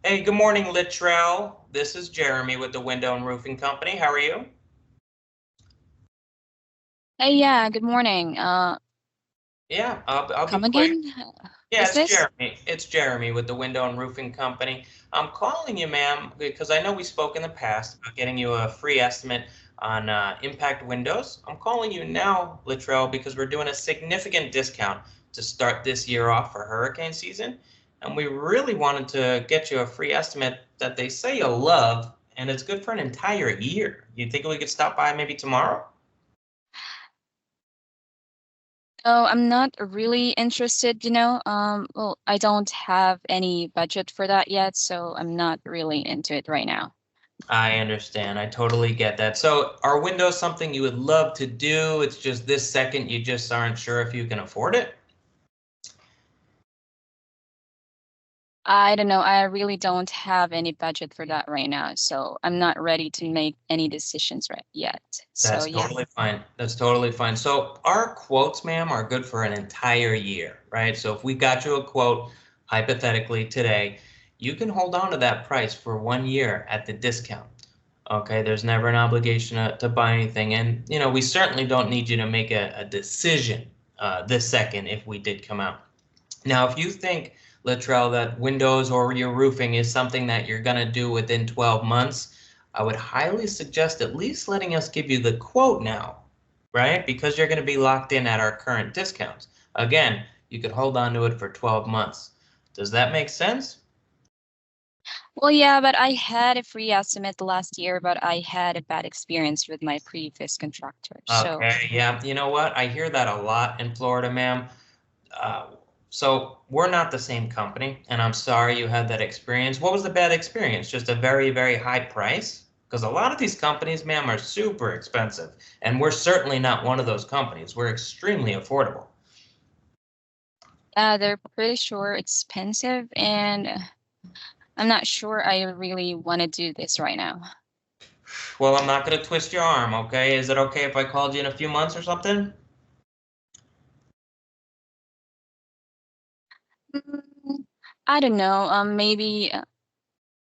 Hey, good morning, Littrell. This is Jeremy with the Window and Roofing Company. How are you? Hey, yeah, good morning. Yeah, I'll be Come quick. again? Yeah, Who's it's this? Jeremy. It's Jeremy with the Window and Roofing Company. I'm calling you, ma'am, because I know we spoke in the past about getting you a free estimate on impact windows. I'm calling you now, Littrell, because we're doing a significant discount to start this year off for hurricane season. And we really wanted to get you a free estimate that they say you'll love, and it's good for an entire year. You think we could stop by maybe tomorrow? Oh, I'm not really interested, Well, I don't have any budget for that yet, so I'm not really into it right now. I understand. I totally get that. So, are windows something you would love to do? It's just this second you just aren't sure if you can afford it? I don't know. I really don't have any budget for that right now, so I'm not ready to make any decisions right yet. So That's yeah. totally fine. That's totally fine. So, our quotes, ma'am, are good for an entire year, right? So, if we got you a quote hypothetically today, you can hold on to that price for 1 year at the discount. Okay, there's never an obligation to buy anything. And, we certainly don't need you to make a decision this second if we did come out. Now, if you think, Littrell, that windows or your roofing is something that you're going to do within 12 months, I would highly suggest at least letting us give you the quote now, right? Because you're going to be locked in at our current discounts. Again, you could hold on to it for 12 months. Does that make sense? Well, yeah, but I had a free estimate last year, but I had a bad experience with my previous contractor. So Okay, yeah. You know what? I hear that a lot in Florida, ma'am. Uh, so we're not the same company, and I'm sorry you had that experience. What was the bad experience? Just a very, very high price? Because a lot of these companies, ma'am, are super expensive, and we're certainly not one of those companies. We're extremely affordable. they're pretty sure expensive, and I'm not sure I really want to do this right now. Well, I'm not going to twist your arm, okay? Is it okay if I called you in a few months or something? Mm, I don't know. Maybe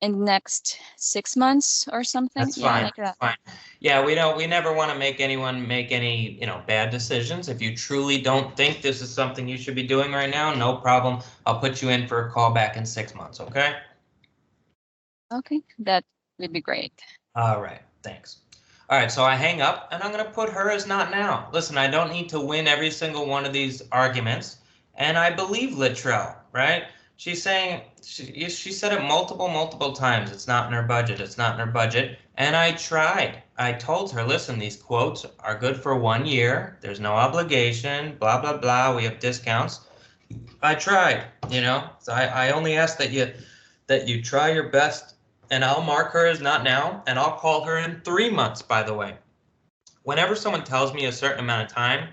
in the next 6 months or something. That's Yeah, fine. like that. Fine. Yeah, we never want to make anyone make any, bad decisions. If you truly don't think this is something you should be doing right now, no problem. I'll put you in for a call back in 6 months, okay? Okay, that would be great. All right, thanks. All right, so I hang up and I'm going to put her as not now. Listen, I don't need to win every single one of these arguments. And I believe Littrell, right? She's saying, she said it multiple times. It's not in her budget. It's not in her budget. And I tried. I told her, listen, these quotes are good for 1 year. There's no obligation, blah, blah, blah. We have discounts. I tried, So I only ask that you try your best, and I'll mark her as not now, and I'll call her in 3 months, by the way. Whenever someone tells me a certain amount of time,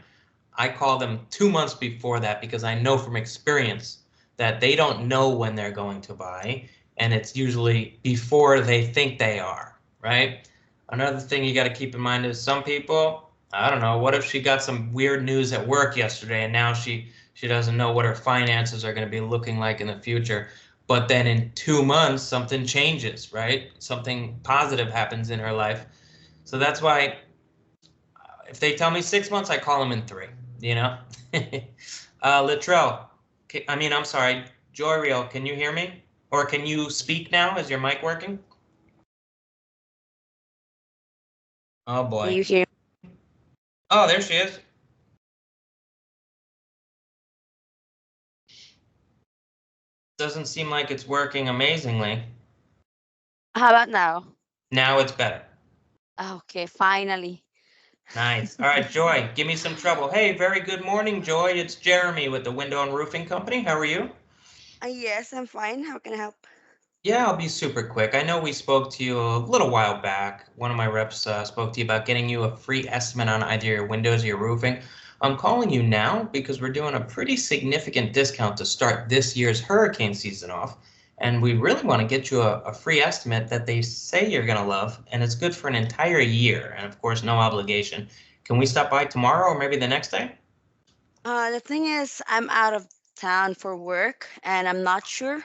I call them 2 months before that because I know from experience that they don't know when they're going to buy, and it's usually before they think they are, right? Another thing you got to keep in mind is some people, I don't know, what if she got some weird news at work yesterday and now she doesn't know what her finances are going to be looking like in the future. But then in 2 months, something changes, right? Something positive happens in her life. So that's why if they tell me 6 months, I call them in three, you know? Littrell, I'm sorry, Joyriel, can you hear me? Or can you speak now? Is your mic working? Oh Can boy. you hear? Oh, there she is. Doesn't seem like it's working amazingly. How about now? Now it's better. Okay, finally. Nice. All right, Joy, give me some trouble. Hey, very good morning, Joy. It's Jeremy with the Window and Roofing Company. How are you? Yes, I'm fine. How can I help? Yeah, I'll be super quick. I know we spoke to you a little while back. One of my reps spoke to you about getting you a free estimate on either your windows or your roofing. I'm calling you now because we're doing a pretty significant discount to start this year's hurricane season off. And we really want to get you a free estimate that they say you're going to love, and it's good for an entire year. And of course, no obligation. Can we stop by tomorrow or maybe the next day? The thing is, I'm out of town for work, and I'm not sure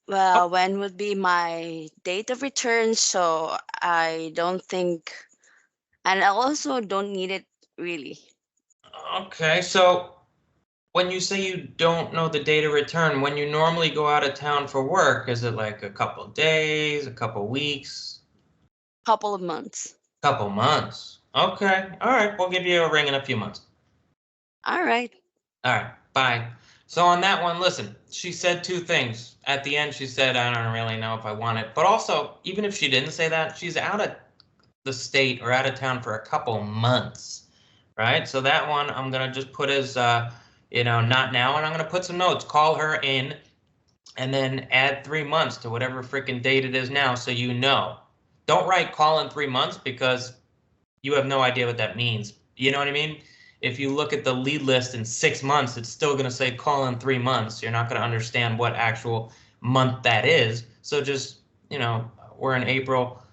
Well, when would be my date of return? So I don't think, and I also don't need it really. Okay, so when you say you don't know the date of return, when you normally go out of town for work, is it like a couple of days, a couple of weeks, Couple of months. couple months? Okay, all right, we'll give you a ring in a few months. All right. All right, bye. So on that one, listen, she said two things. At the end, she said, I don't really know if I want it. But also, even if she didn't say that, she's out of the state or out of town for a couple months, right? So that one I'm gonna just put as, not now, and I'm gonna put some notes. Call her in, and then add 3 months to whatever freaking date it is now, so you know. Don't write call in 3 months because you have no idea what that means. You know what I mean? If you look at the lead list in 6 months, it's still going to say call in 3 months. You're not going to understand what actual month that is. So just, we're in April,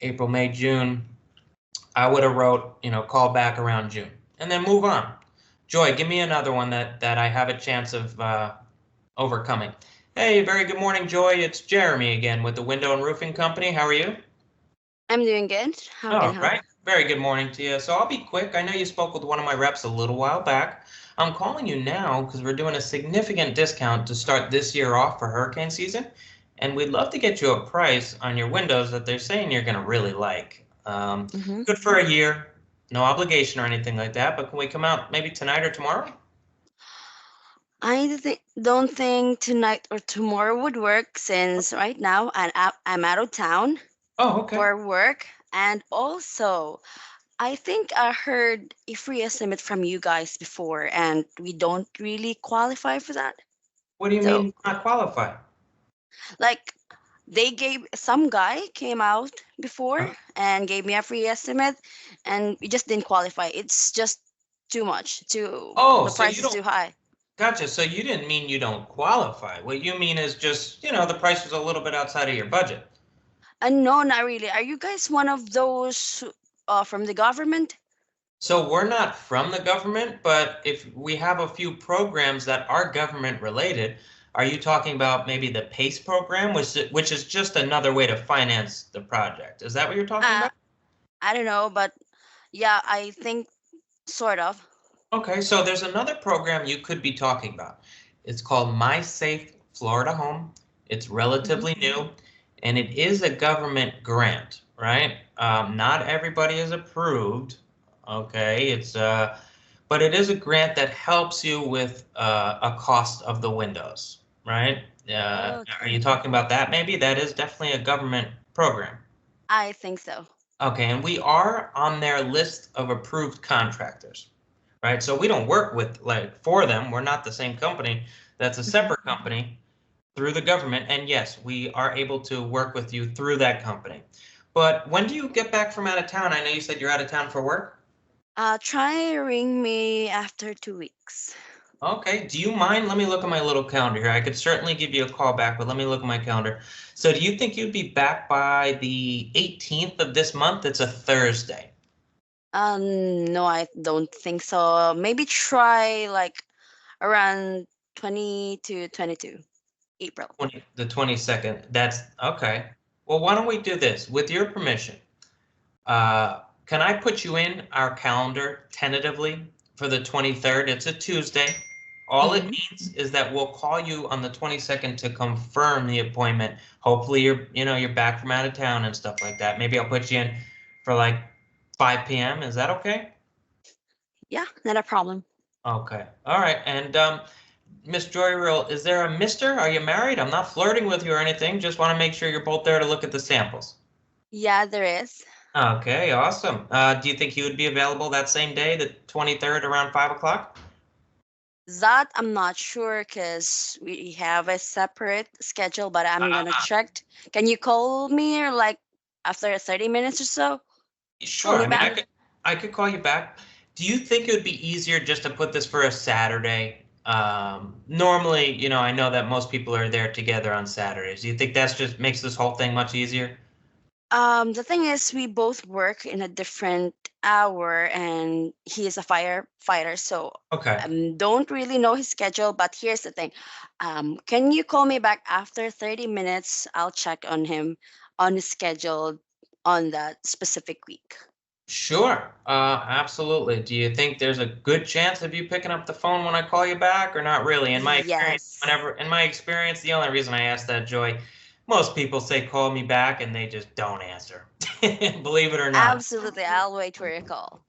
May, June. I would have wrote, call back around June and then move on. Joy, give me another one that I have a chance of overcoming. Hey, very good morning, Joy. It's Jeremy again with the Window and Roofing Company. How are you? I'm doing good. How can I Oh, help? right. Very good morning to you. So I'll be quick. I know you spoke with one of my reps a little while back. I'm calling you now because we're doing a significant discount to start this year off for hurricane season. And we'd love to get you a price on your windows that they're saying you're going to really like. Mm-hmm. Good for a year, no obligation or anything like that. But can we come out maybe tonight or tomorrow? Don't think tonight or tomorrow would work since right now I'm out of town Oh, okay. for work. And also, I think I heard a free estimate from you guys before, and we don't really qualify for that. What do you So, mean not qualified? like, they gave some guy came out before and gave me a free estimate, and we just didn't qualify. It's just too much. Oh, The so price you is don't. too high. Gotcha. So you didn't mean you don't qualify. What you mean is just, the price was a little bit outside of your budget. No, not really. Are you guys one of those from the government? So we're not from the government, but if we have a few programs that are government related, are you talking about maybe the PACE program, which is just another way to finance the project? Is that what you're talking Uh, about? I don't know, but yeah, I think sort of. Okay, so there's another program you could be talking about. It's called My Safe Florida Home. It's Hmm. relatively new, and it is a government grant, right? Not everybody is approved. Okay, but it is a grant that helps you with a cost of the windows, right? Are you Okay, talking about that? Maybe that is definitely a government program. I think so. Okay, and we are on their list of approved contractors, right? So we don't work with like for them. We're not the same company. That's a Mhm. separate company through the government. And yes, we are able to work with you through that company. But when do you get back from out of town? I know you said you're out of town for work. Try ring me after 2 weeks. Okay. Do you mind? Let me look at my little calendar here. I could certainly give you a call back, but let me look at my calendar. So do you think you'd be back by the 18th of this month? It's a Thursday. No, I don't think so. Maybe try like around 20 to 22 April. The 22nd. That's okay. Well, why don't we do this? With your permission, can I put you in our calendar tentatively for the 23rd? It's a Tuesday. All it Hmm. means is that we'll call you on the 22nd to confirm the appointment. Hopefully you're back from out of town and stuff like that. Maybe I'll put you in for like 5 p.m. Is that okay? Yeah, not a problem. Okay. All right. And Miss Joyrill, is there a mister? Are you married? I'm not flirting with you or anything. Just want to make sure you're both there to look at the samples. Yeah, there is. Okay, awesome. Do you think he would be available that same day, the 23rd, around 5 o'clock? That I'm not sure because we have a separate schedule, but I'm gonna Uh, check. Can you call me or like after 30 minutes or so? Call sure. me I mean, back? I could call you back. Do you think it would be easier just to put this for a Saturday? Normally, I know that most people are there together on Saturdays. Do you think that's just makes this whole thing much easier? The thing is, we both work in a different hour, and he is a firefighter, so Okay. don't really know his schedule. But here's the thing: can you call me back after 30 minutes? I'll check on him on his schedule on that specific week. Sure. Absolutely. Do you think there's a good chance of you picking up the phone when I call you back, or not really? In my experience, Yes, the only reason I asked that, Joy, most people say call me back and they just don't answer. Believe it or not. absolutely. I'll wait for your call.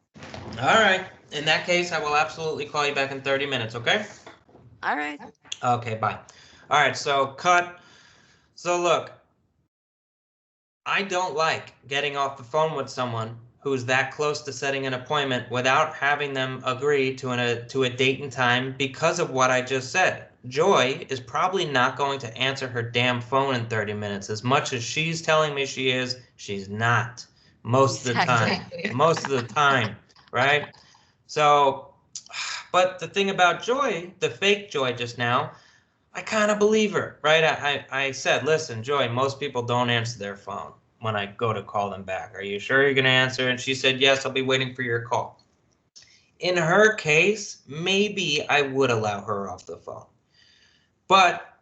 All right. In that case, I will absolutely call you back in 30 minutes, okay? All right. Okay, bye. All right, so cut. So look, I don't like getting off the phone with someone who's that close to setting an appointment without having them agree to a date and time because of what I just said. Joy is probably not going to answer her damn phone in 30 minutes. As much as she's telling me she is, she's not. Most of the time. Exactly. Most of the time, right? So, but the thing about Joy, the fake Joy just now, I kind of believe her, right? I said, listen, Joy, most people don't answer their phone when I go to call them back. Are you sure you're going to answer? And she said, yes, I'll be waiting for your call. In her case, maybe I would allow her off the phone. But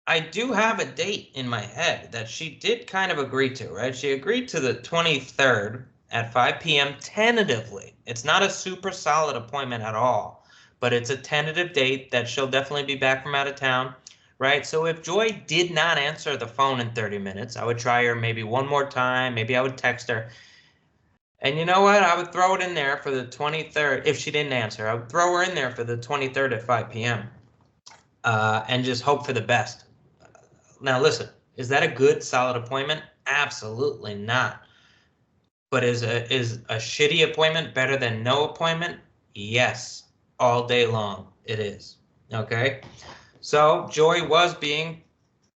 I do have a date in my head that she did kind of agree to, right? She agreed to the 23rd at 5 p.m. tentatively. It's not a super solid appointment at all, but it's a tentative date that she'll definitely be back from out of town, right? So if Joy did not answer the phone in 30 minutes, I would try her maybe one more time. Maybe I would text her. And you know what? I would throw it in there for the 23rd. If she didn't answer, I would throw her in there for the 23rd at 5 p.m. And just hope for the best. Now, listen, is that a good, solid appointment? Absolutely not. But is a shitty appointment better than no appointment? Yes, all day long it is. Okay, so Joy was being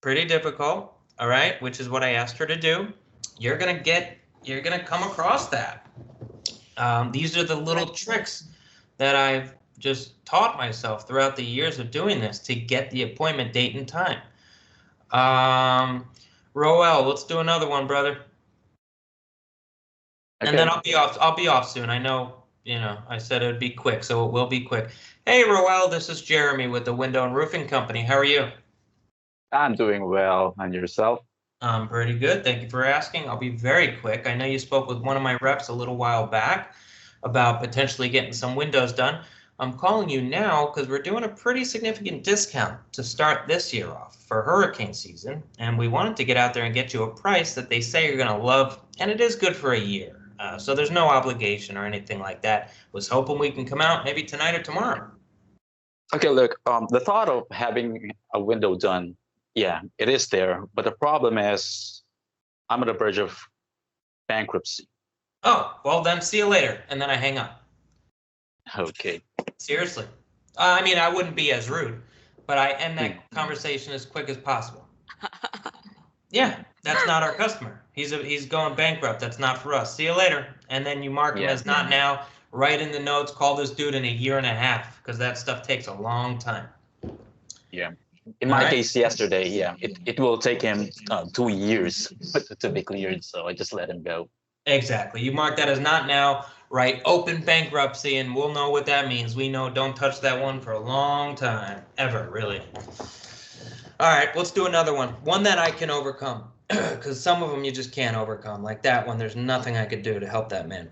pretty difficult. All right, which is what I asked her to do. You're gonna come across that. These are the little tricks that I've just taught myself throughout the years of doing this to get the appointment date and time. Roel, let's do another one, brother. And Okay. then I'll be off soon. I know, I said it would be quick, so it will be quick. Hey, Roel, this is Jeremy with the Window and Roofing Company. How are you? I'm doing well. And yourself? I'm pretty good. Thank you for asking. I'll be very quick. I know you spoke with one of my reps a little while back about potentially getting some windows done. I'm calling you now because we're doing a pretty significant discount to start this year off for hurricane season. And we wanted to get out there and get you a price that they say you're going to love. And it is good for a year. So there's no obligation or anything like that. Was hoping we can come out maybe tonight or tomorrow. Okay, look, the thought of having a window done, yeah, it is there. But the problem is I'm on the verge of bankruptcy. Oh, well then see you later. And then I hang up. Okay. Seriously. I mean, I wouldn't be as rude, but I end that conversation as quick as possible. Yeah, that's not our customer. He's going bankrupt. That's not for us. See you later. And then you mark him as not now. Write in the notes, call this dude in a year and a half, because that stuff takes a long time. Yeah. In my case yesterday, yeah, it will take him 2 years to be cleared. So I just let him go. Exactly. You mark that as not now, write open bankruptcy, and we'll know what that means. We know don't touch that one for a long time. Ever, really. All right, let's do another one. One that I can overcome, because some of them you just can't overcome. Like that one, there's nothing I could do to help that man.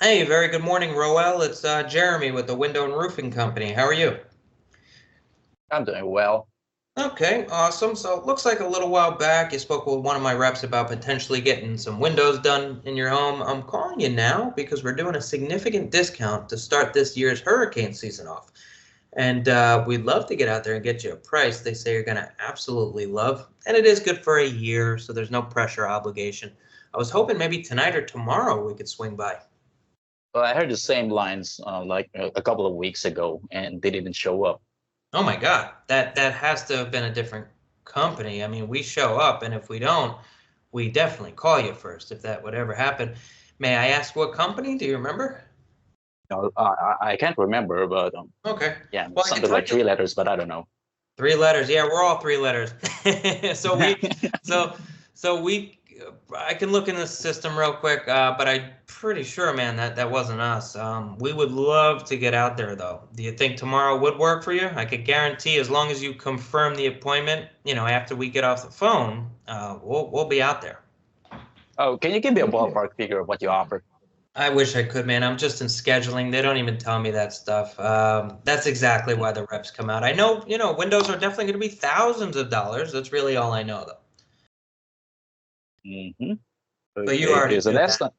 Hey, very good morning, Roel. It's Jeremy with the Window and Roofing Company. How are you? I'm doing well. Okay, awesome. So it looks like a little while back you spoke with one of my reps about potentially getting some windows done in your home. I'm calling you now because we're doing a significant discount to start this year's hurricane season off. And we'd love to get out there and get you a price they say you're going to absolutely love. And it is good for a year, so there's no pressure obligation. I was hoping maybe tonight or tomorrow we could swing by. Well, I heard the same lines like a couple of weeks ago, and they didn't show up. Oh my God, that has to have been a different company. I mean, we show up, and if we don't, we definitely call you first if that would ever happen. May I ask what company? Do you remember? No, I can't remember, but Okay. yeah, Well, something like 3 letters, but I don't know. 3 letters. Yeah, we're all 3 letters. So we I can look in the system real quick, but I'm pretty sure, man, that wasn't us. We would love to get out there, though. Do you think tomorrow would work for you? I could guarantee, as long as you confirm the appointment, after we get off the phone, we'll be out there. Oh, can you give me a ballpark figure of what you offer? I wish I could, man. I'm just in scheduling. They don't even tell me that stuff. That's exactly why the reps come out. I know, windows are definitely going to be thousands of dollars. That's really all I know, though. Mm-hmm. But you already so do that's that.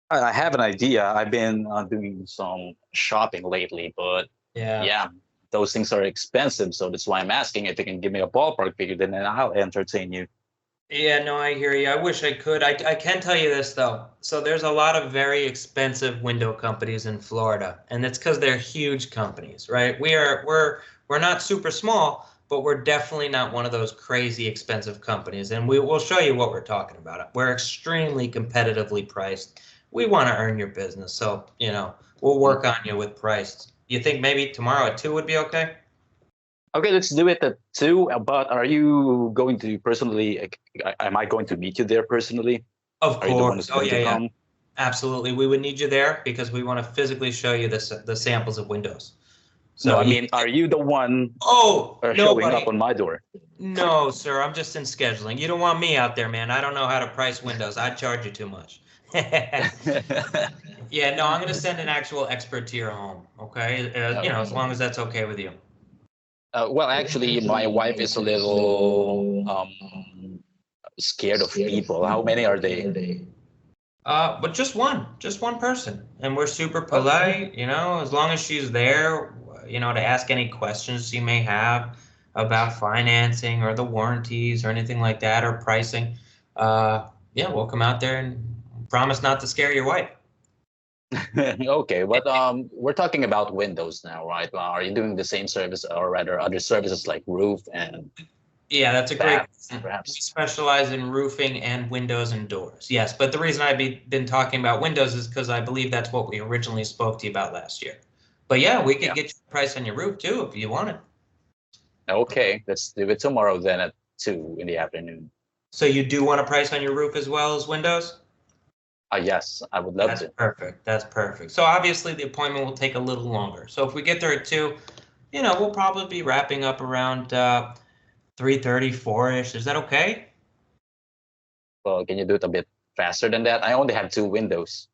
I have an idea. I've been doing some shopping lately, but Yeah. those things are expensive. So that's why I'm asking if you can give me a ballpark figure, then I'll entertain you. Yeah, no, I hear you. I wish I could. I can tell you this, though. So there's a lot of very expensive window companies in Florida, and it's because they're huge companies, right? We're not super small, but we're definitely not one of those crazy expensive companies. And we'll show you what we're talking about. We're extremely competitively priced. We want to earn your business, so we'll work on you with price. You think maybe tomorrow at 2 would be okay? Okay, let's do it at 2. But are you going to personally? Am I going to meet you there personally? Of Are you the one who's course. Oh, going to yeah. come? Absolutely. We would need you there because we want to physically show you the samples of windows. So So I mean, are you the one nobody. showing up on my door? No, sir. I'm just in scheduling. You don't want me out there, man. I don't know how to price windows. I'd charge you too much. Yeah, no, I'm going to send an actual expert to your home. Okay. As long as that's okay with you. Well, actually, my wife is a little scared of people. How many are they? But just one person, and we're super polite, as long as she's there, to ask any questions she may have about financing or the warranties or anything like that or pricing. Yeah, we'll come out there and promise not to scare your wife. Okay, but we're talking about windows now, right? Are you doing the same service, or rather, other services like roof and Yeah, that's a great question. perhaps? We specialize in roofing and windows and doors. Yes, but the reason I've been talking about windows is because I believe that's what we originally spoke to you about last year. But yeah, we could get you a price on your roof too if you want it. Okay, let's do it tomorrow then at 2 in the afternoon. So you do want a price on your roof as well as windows? Yes, I would love That's to. perfect. That's perfect. So obviously the appointment will take a little longer. So if we get there at 2, we'll probably be wrapping up around 3:30, 4-ish. Is that okay? Well, can you do it a bit faster than that? I only have 2 windows.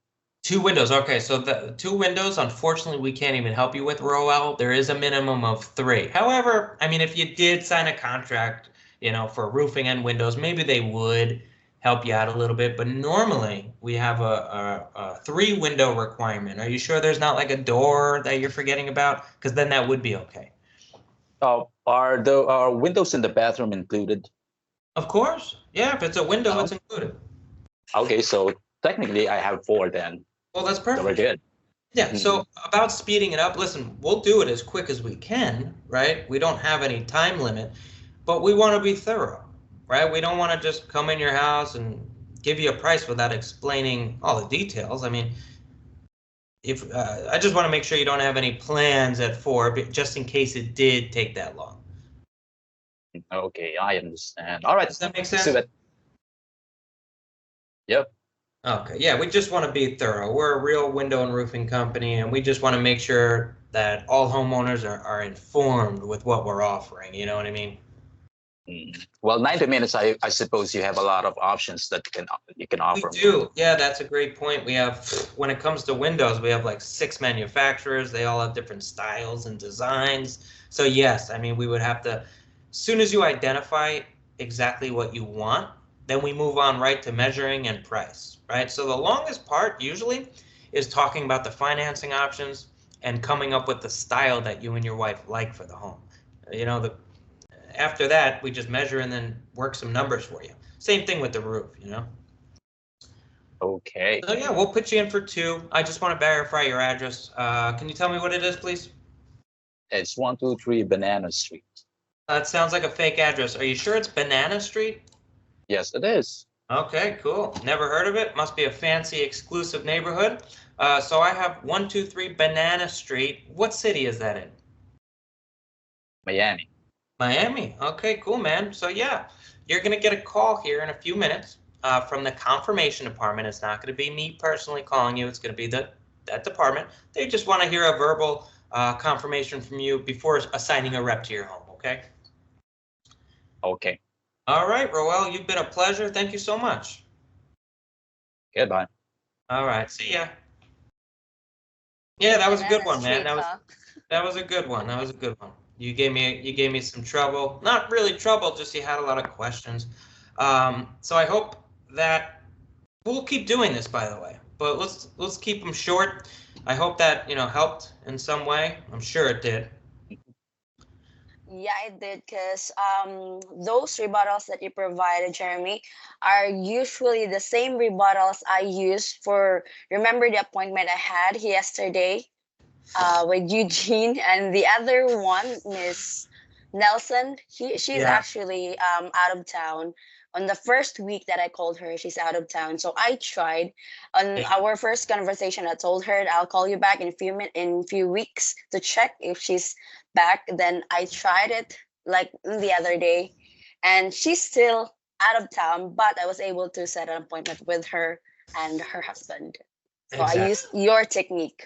2 windows. Okay, so the 2 windows, unfortunately, we can't even help you with, Roel. There is a minimum of 3. However, I mean, if you did sign a contract, for roofing and windows, maybe they would help you out a little bit. But normally, we have a 3 window requirement. Are you sure there's not like a door that you're forgetting about? Because then that would be okay. Are windows in the bathroom included? Of course. Yeah, if it's a window, it's included. Okay, so technically I have 4 then. Well, that's So perfect. we're good. Yeah, so about speeding it up, listen, we'll do it as quick as we can, right? We don't have any time limit, but we want to be thorough, right? We don't want to just come in your house and give you a price without explaining all the details. I mean, if I just want to make sure you don't have any plans at 4, just in case it did take that long. Okay, I understand. All right, Does that make let's sense? do it. Yep. Okay, yeah, we just want to be thorough. We're a real window and roofing company, and we just want to make sure that all homeowners are informed with what we're offering. You know what I mean? Well, 90 minutes, I suppose you have a lot of options that you can offer. We do. Yeah, that's a great point. We have, when it comes to windows, we have like 6 manufacturers. They all have different styles and designs. So yes, I mean, we would have to, as soon as you identify exactly what you want, then we move on right to measuring and price, right? So the longest part usually is talking about the financing options and coming up with the style that you and your wife like for the home. After that, we just measure and then work some numbers for you. Same thing with the roof, Okay. So yeah, we'll put you in for 2. I just want to verify your address. Can you tell me what it is, please? It's 123 Banana Street. That sounds like a fake address. Are you sure it's Banana Street? Yes, it is. Okay, cool. Never heard of it. Must be a fancy, exclusive neighborhood. So I have 123 Banana Street. What city is that in? Miami. Miami. Okay, cool, man. So yeah, you're gonna get a call here in a few minutes. from the confirmation department. It's not going to be me personally calling you. It's going to be that department. They just want to hear a verbal confirmation from you before assigning a rep to your home, okay? Okay. All right, Roel, you've been a pleasure. Thank you so much. Goodbye. All right, see ya. Yeah, that was a good one, man. Sweet, That was a good one. That was a good one. You gave me some trouble. Not really trouble, just you had a lot of questions. So I hope that we'll keep doing this, by the way. But let's keep them short. I hope that helped in some way. I'm sure it did. Yeah, it did, because those rebuttals that you provided, Jeremy, are usually the same rebuttals I used for, remember the appointment I had yesterday with Eugene, and the other one, Miss Nelson, she's Yeah. actually out of town. On the first week that I called her, she's out of town. So I tried on Yeah. our first conversation. I told her I'll call you back in a few weeks to check if she's back. Then I tried it like the other day, and she's still out of town. But I was able to set an appointment with her and her husband. So Exactly. I used your technique.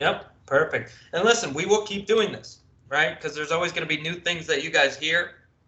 Yep, perfect. And listen, we will keep doing this, right? Because there's always going to be new things that you guys hear.